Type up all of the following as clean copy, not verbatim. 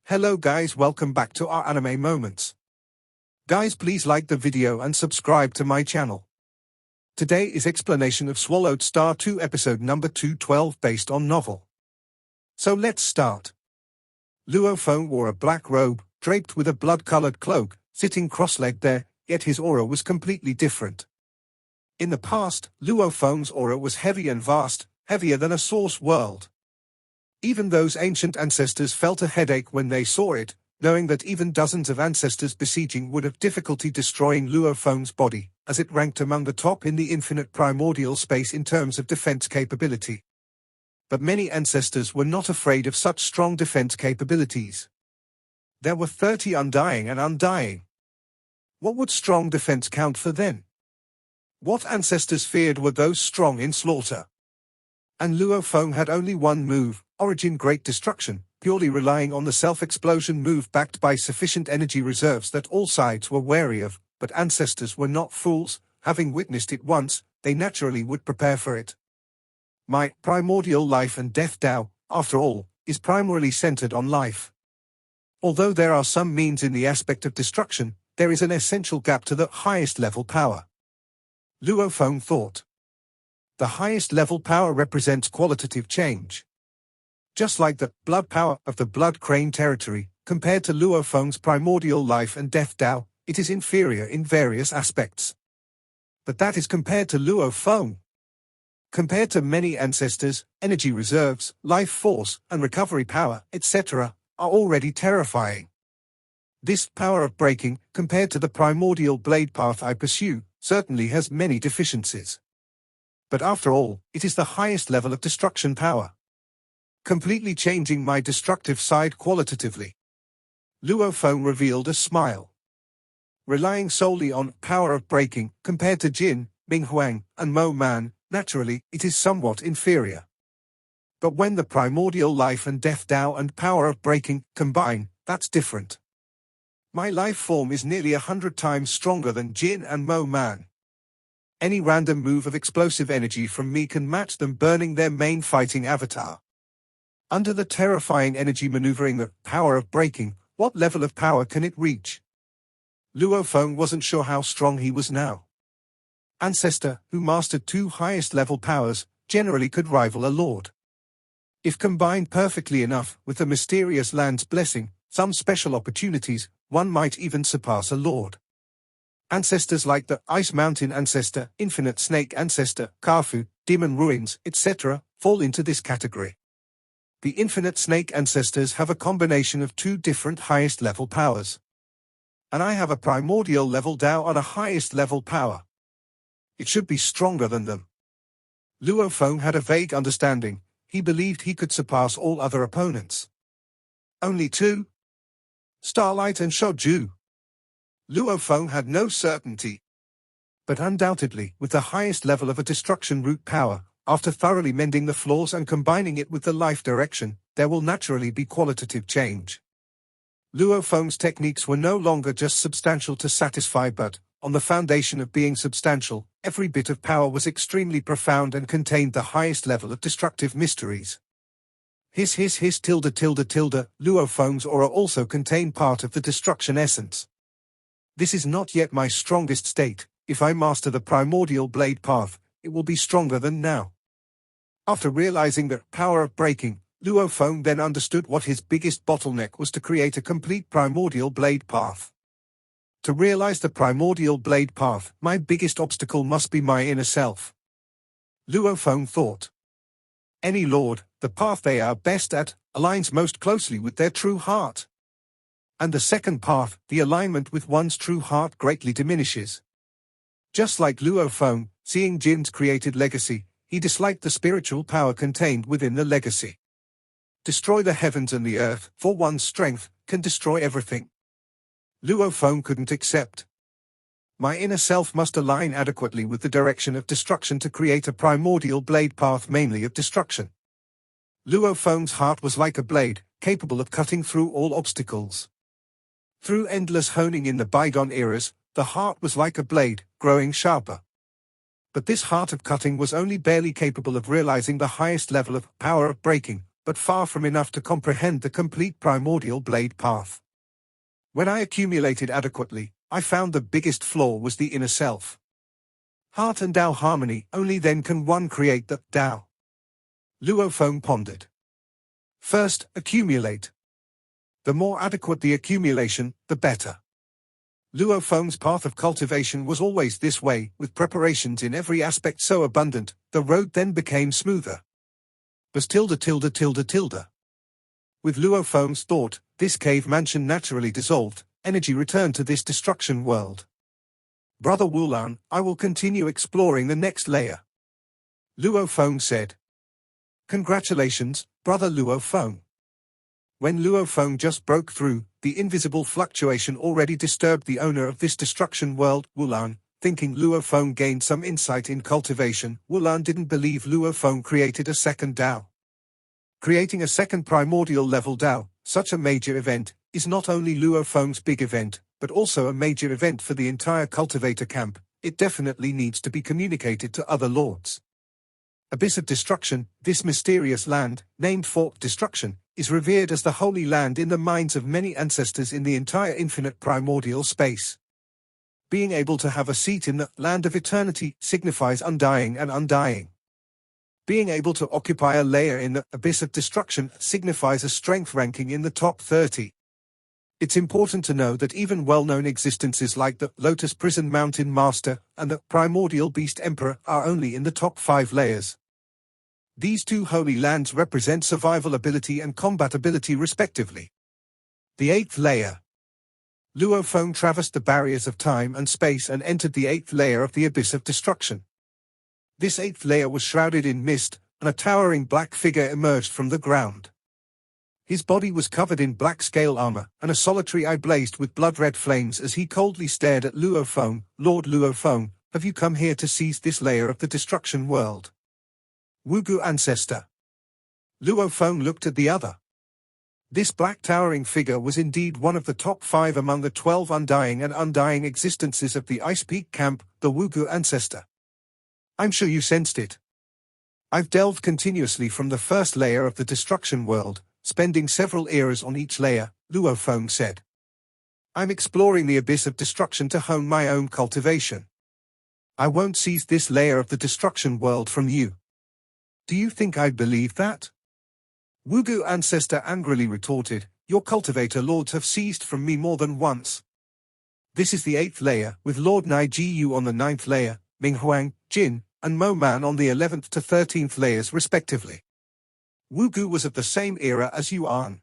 Hello guys, welcome back to our anime moments. Guys, please like the video and subscribe to my channel. Today is explanation of Swallowed Star 2 episode number 212 based on novel. So let's start. Luo Feng wore a black robe, draped with a blood-colored cloak, sitting cross-legged there, yet his aura was completely different. In the past, Luo Feng's aura was heavy and vast, heavier than a source world. Even those ancient ancestors felt a headache when they saw it, knowing that even dozens of ancestors besieging would have difficulty destroying Luo Feng's body, as it ranked among the top in the infinite primordial space in terms of defense capability. But many ancestors were not afraid of such strong defense capabilities. There were 30 undying and undying. What would strong defense count for then? What ancestors feared were those strong in slaughter. And Luo Feng had only one move, Origin Great Destruction, purely relying on the self-explosion move backed by sufficient energy reserves that all sides were wary of, but ancestors were not fools, having witnessed it once, they naturally would prepare for it. My primordial life and death Tao, after all, is primarily centered on life. Although there are some means in the aspect of destruction, there is an essential gap to the highest level power. Luo Feng thought. The highest level power represents qualitative change. Just like the blood power of the Blood Crane territory, compared to Luo Feng's primordial life and death Tao, it is inferior in various aspects. But that is compared to Luo Feng. Compared to many ancestors, energy reserves, life force, and recovery power, etc., are already terrifying. This power of breaking, compared to the primordial blade path I pursue, certainly has many deficiencies. But after all, it is the highest level of destruction power. Completely changing my destructive side qualitatively. Luo Feng revealed a smile. Relying solely on power of breaking, compared to Jin, Ming Huang, and Mo Man, naturally, it is somewhat inferior. But when the primordial life and death Tao and power of breaking combine, that's different. My life form is nearly 100 times stronger than Jin and Mo Man. Any random move of explosive energy from me can match them burning their main fighting avatar. Under the terrifying energy maneuvering the power of breaking, what level of power can it reach? Luo Feng wasn't sure how strong he was now. Ancestor, who mastered two highest level powers, generally could rival a lord. If combined perfectly enough with the mysterious land's blessing, some special opportunities, one might even surpass a lord. Ancestors like the Ice Mountain Ancestor, Infinite Snake Ancestor, Kafu, Demon Ruins, etc., fall into this category. The Infinite Snake Ancestors have a combination of two different highest level powers. And I have a primordial level Tao on a highest level power. It should be stronger than them. Luo Feng had a vague understanding, he believed he could surpass all other opponents. Only two? Starlight and Shoju. Luo Feng had no certainty. But undoubtedly, with the highest level of a destruction root power, after thoroughly mending the flaws and combining it with the life direction, there will naturally be qualitative change. Luo Feng's techniques were no longer just substantial to satisfy but, on the foundation of being substantial, every bit of power was extremely profound and contained the highest level of destructive mysteries. His tilde, Luo Feng's aura also contained part of the destruction essence. This is not yet my strongest state, if I master the primordial blade path, it will be stronger than now. After realizing the power of breaking, Luo Feng then understood what his biggest bottleneck was to create a complete primordial blade path. To realize the primordial blade path, my biggest obstacle must be my inner self. Luo Feng thought. Any lord, the path they are best at, aligns most closely with their true heart. And the second path, the alignment with one's true heart greatly diminishes. Just like Luo Feng, seeing Jin's created legacy, he disliked the spiritual power contained within the legacy. Destroy the heavens and the earth, for one's strength can destroy everything. Luo Feng couldn't accept. My inner self must align adequately with the direction of destruction to create a primordial blade path mainly of destruction. Luo Feng's heart was like a blade, capable of cutting through all obstacles. Through endless honing in the bygone eras, the heart was like a blade, growing sharper. But this heart of cutting was only barely capable of realizing the highest level of power of breaking, but far from enough to comprehend the complete primordial blade path. When I accumulated adequately, I found the biggest flaw was the inner self. Heart and Tao harmony, only then can one create the Tao. Luo Feng pondered. First, accumulate. The more adequate the accumulation, the better. Luo Feng's path of cultivation was always this way, with preparations in every aspect so abundant, the road then became smoother. With Luo Feng's thought, this cave mansion naturally dissolved, energy returned to this destruction world. Brother Wulan, I will continue exploring the next layer. Luo Feng said. Congratulations, Brother Luo Feng. When Luo Feng just broke through, the invisible fluctuation already disturbed the owner of this destruction world, Wulan. Thinking Luo Feng gained some insight in cultivation, Wulan didn't believe Luo Feng created a second Tao. Creating a second primordial level Tao, such a major event, is not only Luo Feng's big event, but also a major event for the entire cultivator camp. It definitely needs to be communicated to other lords. Abyss of Destruction, this mysterious land, named for destruction, is revered as the holy land in the minds of many ancestors in the entire infinite primordial space. Being able to have a seat in the land of eternity signifies undying and undying. Being able to occupy a layer in the Abyss of Destruction signifies a strength ranking in the top 30. It's important to know that even well-known existences like the Lotus Prison Mountain Master and the Primordial Beast Emperor are only in the top 5 layers. These two holy lands represent survival ability and combat ability respectively. The 8th layer. Luo Feng traversed the barriers of time and space and entered the 8th layer of the Abyss of Destruction. This 8th layer was shrouded in mist, and a towering black figure emerged from the ground. His body was covered in black scale armor, and a solitary eye blazed with blood-red flames as he coldly stared at Luo Feng. Lord Luo Feng, have you come here to seize this layer of the destruction world? Wugu Ancestor. Luo Feng looked at the other. This black towering figure was indeed one of the top 5 among the 12 undying and undying existences of the Ice Peak camp, the Wugu Ancestor. I'm sure you sensed it. I've delved continuously from the first layer of the destruction world, spending several eras on each layer, Luo Feng said. I'm exploring the Abyss of Destruction to hone my own cultivation. I won't seize this layer of the destruction world from you. Do you think I'd believe that? Wugu Ancestor angrily retorted, your cultivator lords have seized from me more than once. This is the 8th layer, with Lord Nai Jiyu on the 9th layer, Ming Huang, Jin, and Mo Man on the 11th to 13th layers respectively. Wugu was of the same era as Yuan.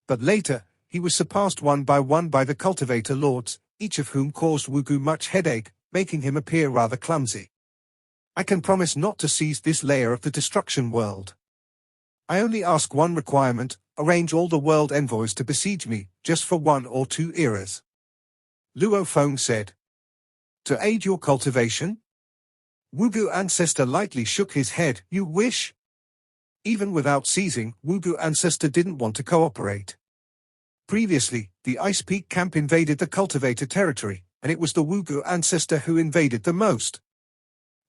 But later, he was surpassed one by the cultivator lords, each of whom caused Wugu much headache, making him appear rather clumsy. I can promise not to seize this layer of the destruction world. I only ask one requirement, arrange all the world envoys to besiege me, just for 1 or 2 eras. Luo Feng said. To aid your cultivation? Wugu Ancestor lightly shook his head, you wish? Even without seizing, Wugu Ancestor didn't want to cooperate. Previously, the Ice Peak camp invaded the cultivator territory, and it was the Wugu Ancestor who invaded the most.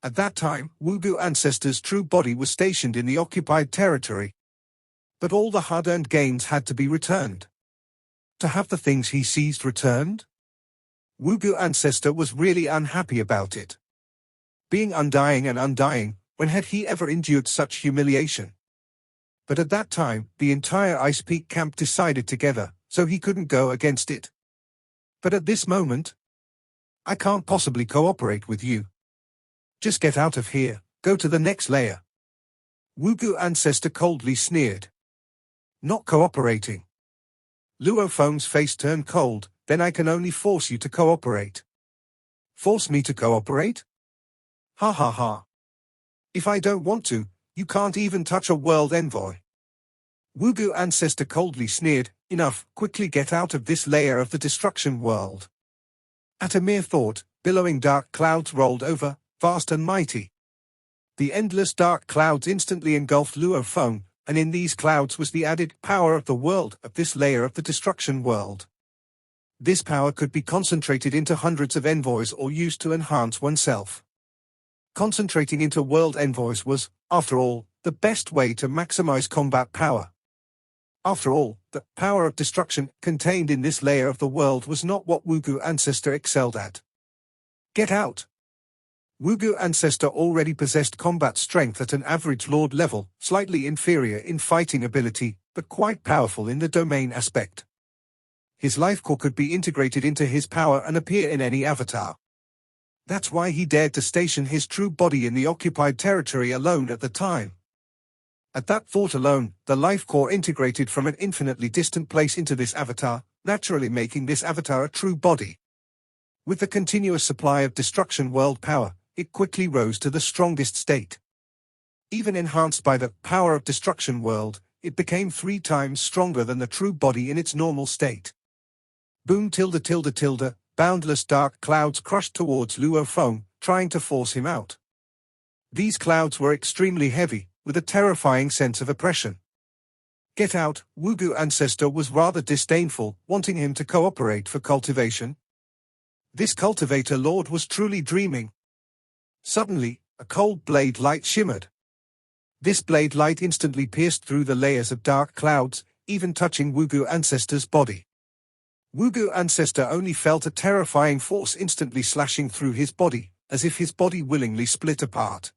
At that time, Wugu Ancestor's true body was stationed in the occupied territory. But all the hard-earned gains had to be returned. To have the things he seized returned? Wugu Ancestor was really unhappy about it. Being undying and undying, when had he ever endured such humiliation? But at that time, the entire Ice Peak camp decided together, so he couldn't go against it. But at this moment, I can't possibly cooperate with you. Just get out of here, go to the next layer. Wugu Ancestor coldly sneered. Not cooperating. Luo Feng's face turned cold, then I can only force you to cooperate. Force me to cooperate? Ha ha ha. If I don't want to, you can't even touch a world envoy. Wugu Ancestor coldly sneered, enough, quickly get out of this layer of the destruction world. At a mere thought, billowing dark clouds rolled over, vast and mighty. The endless dark clouds instantly engulfed Luo Feng, and in these clouds was the added power of the world of this layer of the destruction world. This power could be concentrated into hundreds of envoys or used to enhance oneself. Concentrating into world envoys was, after all, the best way to maximize combat power. After all, the power of destruction contained in this layer of the world was not what Wugu Ancestor excelled at. Get out! Wugu Ancestor already possessed combat strength at an average Lord level, slightly inferior in fighting ability, but quite powerful in the domain aspect. His life core could be integrated into his power and appear in any avatar. That's why he dared to station his true body in the occupied territory alone at the time. At that thought alone, the life core integrated from an infinitely distant place into this avatar, naturally making this avatar a true body. With the continuous supply of destruction world power, it quickly rose to the strongest state. Even enhanced by the power of destruction world, it became 3 times stronger than the true body in its normal state. Boom tilde tilde tilde, boundless dark clouds crushed towards Luo Feng, trying to force him out. These clouds were extremely heavy, with a terrifying sense of oppression. Get out, Wugu Ancestor was rather disdainful, wanting him to cooperate for cultivation. This cultivator lord was truly dreaming. Suddenly, a cold blade light shimmered. This blade light instantly pierced through the layers of dark clouds, even touching Wugu Ancestor's body. Wugu Ancestor only felt a terrifying force instantly slashing through his body, as if his body willingly split apart.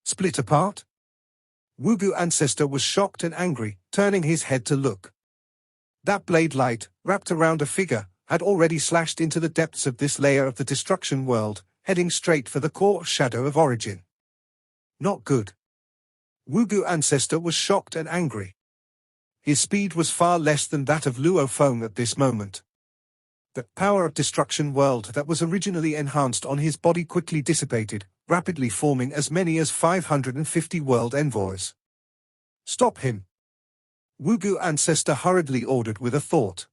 Split apart? Wugu Ancestor was shocked and angry, turning his head to look. That blade light, wrapped around a figure, had already slashed into the depths of this layer of the destruction world, heading straight for the core shadow of origin. Not good. Wugu Ancestor was shocked and angry. His speed was far less than that of Luo Feng at this moment. The power of destruction world that was originally enhanced on his body quickly dissipated, rapidly forming as many as 550 world envoys. Stop him! Wugu Ancestor hurriedly ordered with a thought.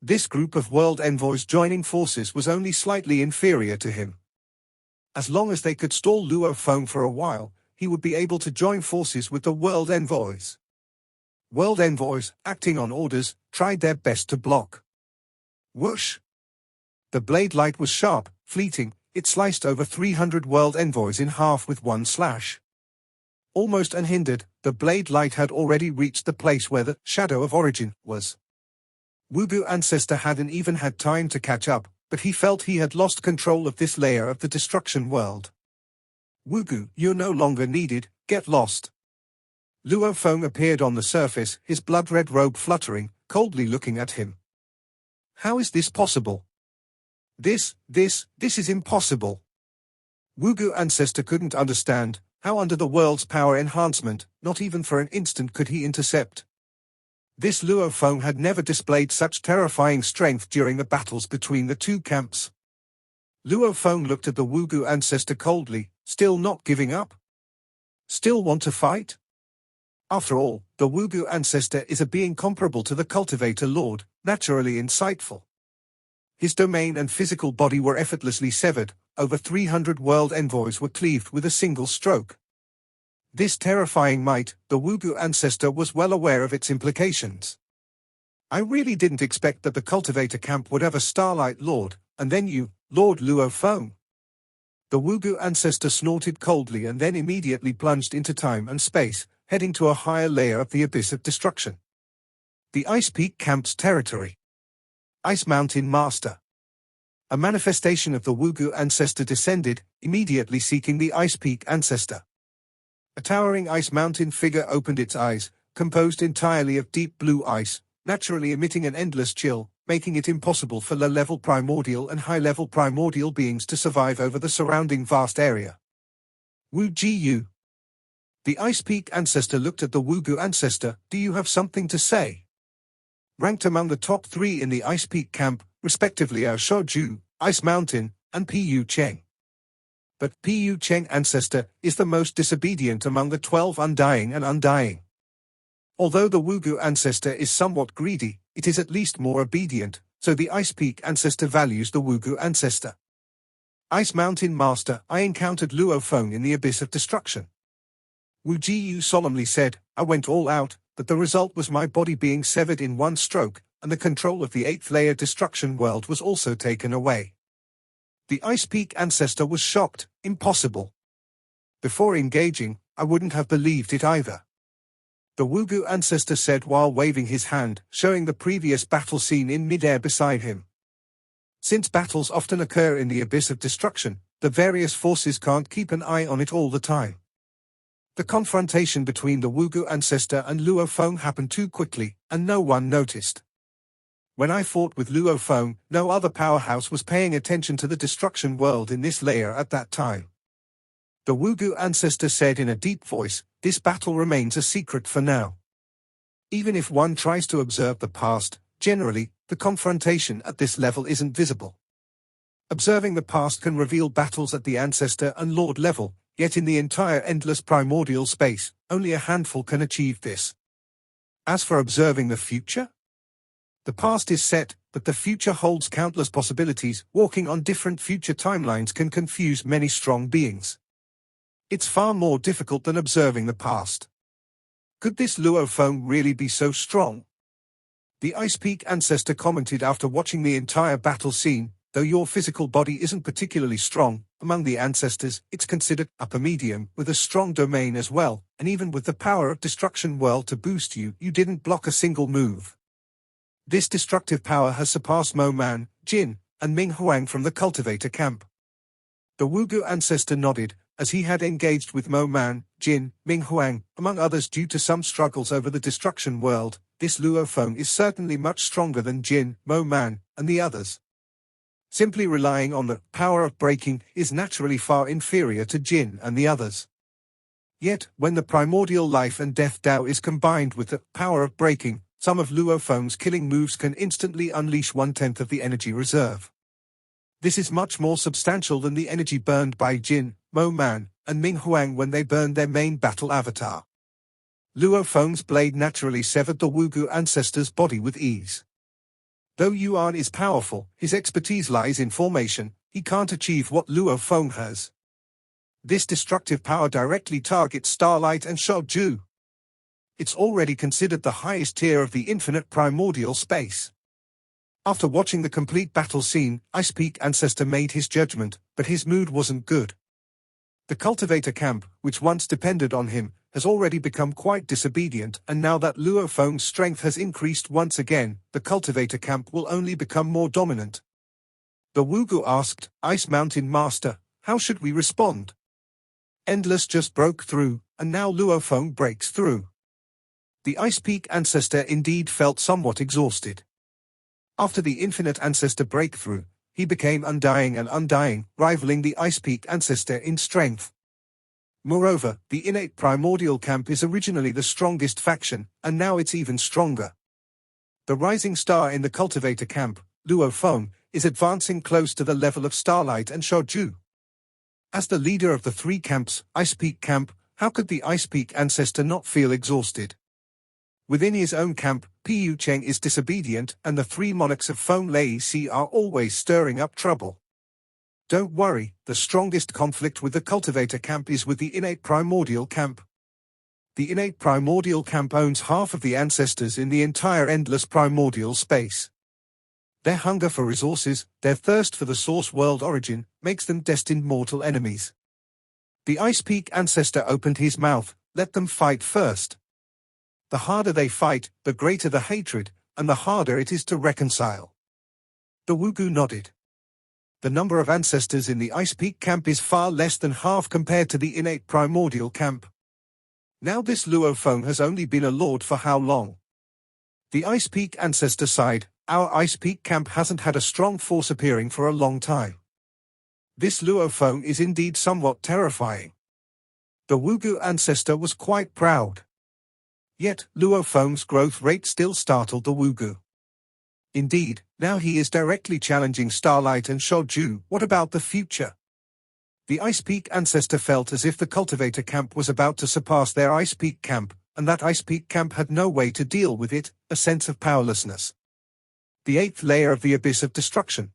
This group of world envoys joining forces was only slightly inferior to him. As long as they could stall Luo Feng for a while, he would be able to join forces with the world envoys. World envoys, acting on orders, tried their best to block. Whoosh! The blade light was sharp, fleeting, it sliced over 300 world envoys in half with one slash. Almost unhindered, the blade light had already reached the place where the shadow of origin was. Wugu Ancestor hadn't even had time to catch up, but he felt he had lost control of this layer of the destruction world. Wugu, you're no longer needed, get lost. Luo Feng appeared on the surface, his blood-red robe fluttering, coldly looking at him. How is this possible? This is impossible. Wugu Ancestor couldn't understand how under the world's power enhancement, not even for an instant could he intercept. This Luo Feng had never displayed such terrifying strength during the battles between the two camps. Luo Feng looked at the Wugu Ancestor coldly, still not giving up? Still want to fight? After all, the Wugu Ancestor is a being comparable to the Cultivator Lord, naturally insightful. His domain and physical body were effortlessly severed, over 300 world envoys were cleaved with a single stroke. This terrifying might, the Wugu Ancestor was well aware of its implications. I really didn't expect that the Cultivator camp would have a Starlight Lord, and then you, Lord Luo Feng. The Wugu Ancestor snorted coldly and then immediately plunged into time and space, heading to a higher layer of the abyss of destruction. The Ice Peak Camp's territory. Ice Mountain Master. A manifestation of the Wugu Ancestor descended, immediately seeking the Ice Peak Ancestor. A towering ice mountain figure opened its eyes, composed entirely of deep blue ice, naturally emitting an endless chill, making it impossible for low-level primordial and high-level primordial beings to survive over the surrounding vast area. Wu Ji. The Ice Peak Ancestor looked at the Wugu Ancestor. Do you have something to say? Ranked among the top 3 in the Ice Peak camp, respectively are Shouju, Ice Mountain, and Pu Cheng. But Pu Cheng Ancestor is the most disobedient among the 12 Undying and Undying. Although the Wugu Ancestor is somewhat greedy, it is at least more obedient, so the Ice Peak Ancestor values the Wugu Ancestor. Ice Mountain Master, I encountered Luo Feng in the Abyss of Destruction. Wu Ji solemnly said, I went all out, but the result was my body being severed in one stroke, and the control of the 8th layer destruction world was also taken away. The Ice Peak Ancestor was shocked. Impossible. Before engaging, I wouldn't have believed it either. The Wugu ancestor said while waving his hand, showing the previous battle scene in midair beside him. Since battles often occur in the abyss of destruction, the various forces can't keep an eye on it all the time. The confrontation between the Wugu ancestor and Luo Feng happened too quickly, and no one noticed. When I fought with Luo Feng, no other powerhouse was paying attention to the destruction world in this layer at that time. The Wugu ancestor said in a deep voice, "This battle remains a secret for now." Even if one tries to observe the past, generally, the confrontation at this level isn't visible. Observing the past can reveal battles at the ancestor and lord level, yet in the entire endless primordial space, only a handful can achieve this. As for observing the future? The past is set, but the future holds countless possibilities. Walking on different future timelines can confuse many strong beings. It's far more difficult than observing the past. Could this Luo Feng really be so strong? The Ice Peak ancestor commented after watching the entire battle scene, "Though your physical body isn't particularly strong, among the ancestors, it's considered upper medium, with a strong domain as well, and even with the power of destruction world to boost you, you didn't block a single move. This destructive power has surpassed Mo Man, Jin, and Ming Huang from the cultivator camp." The Wugu ancestor nodded, as he had engaged with Mo Man, Jin, Ming Huang, among others due to some struggles over the destruction world. This Luo Feng is certainly much stronger than Jin, Mo Man, and the others. Simply relying on the power of breaking is naturally far inferior to Jin and the others. Yet, when the primordial life and death Tao is combined with the power of breaking, some of Luo Feng's killing moves can instantly unleash 1/10 of the energy reserve. This is much more substantial than the energy burned by Jin, Mo Man, and Ming Huang when they burned their main battle avatar. Luo Feng's blade naturally severed the Wugu ancestor's body with ease. Though Yuan is powerful, his expertise lies in formation. He can't achieve what Luo Feng has. This destructive power directly targets Starlight and Shouju. It's already considered the highest tier of the infinite primordial space. After watching the complete battle scene, Ice Peak ancestor made his judgment, but his mood wasn't good. The cultivator camp, which once depended on him, has already become quite disobedient, and now that Luo Feng's strength has increased once again, the cultivator camp will only become more dominant. The Wugu asked, "Ice Mountain Master, how should we respond? Endless just broke through, and now Luo Feng breaks through." The Ice Peak ancestor indeed felt somewhat exhausted. After the infinite ancestor breakthrough, he became undying and undying, rivaling the Ice Peak ancestor in strength. Moreover, the innate primordial camp is originally the strongest faction, and now it's even stronger. The rising star in the cultivator camp, Luo Feng, is advancing close to the level of Starlight and Shouju. As the leader of the three camps, Ice Peak camp, how could the Ice Peak ancestor not feel exhausted? Within his own camp, Piyu Cheng is disobedient, and the three monarchs of Feng Lei Si are always stirring up trouble. Don't worry, the strongest conflict with the cultivator camp is with the innate primordial camp. The innate primordial camp owns half of the ancestors in the entire endless primordial space. Their hunger for resources, their thirst for the source world origin, makes them destined mortal enemies. The Ice Peak ancestor opened his mouth, "Let them fight first. The harder they fight, the greater the hatred, and the harder it is to reconcile." The Wugu nodded. The number of ancestors in the Ice Peak camp is far less than half compared to the innate primordial camp. Now this Luo Feng has only been a lord for how long? The Ice Peak ancestor sighed, "Our Ice Peak camp hasn't had a strong force appearing for a long time. This Luo Feng is indeed somewhat terrifying." The Wugu ancestor was quite proud. Yet, Luo Feng's growth rate still startled the Wugu. Indeed, now he is directly challenging Starlight and Shouju. What about the future? The Ice Peak ancestor felt as if the cultivator camp was about to surpass their Ice Peak camp, and that Ice Peak camp had no way to deal with it, a sense of powerlessness. The eighth layer of the abyss of destruction.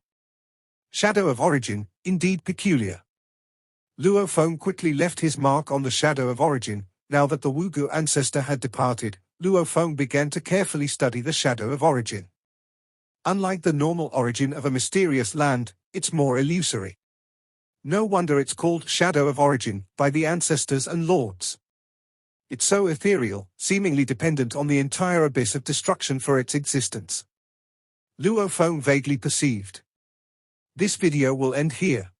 Shadow of origin, indeed peculiar. Luo Feng quickly left his mark on the shadow of origin. Now that the Wugu ancestor had departed, Luo Feng began to carefully study the shadow of origin. Unlike the normal origin of a mysterious land, it's more illusory. No wonder it's called shadow of origin by the ancestors and lords. It's so ethereal, seemingly dependent on the entire abyss of destruction for its existence. Luo Feng vaguely perceived. This video will end here.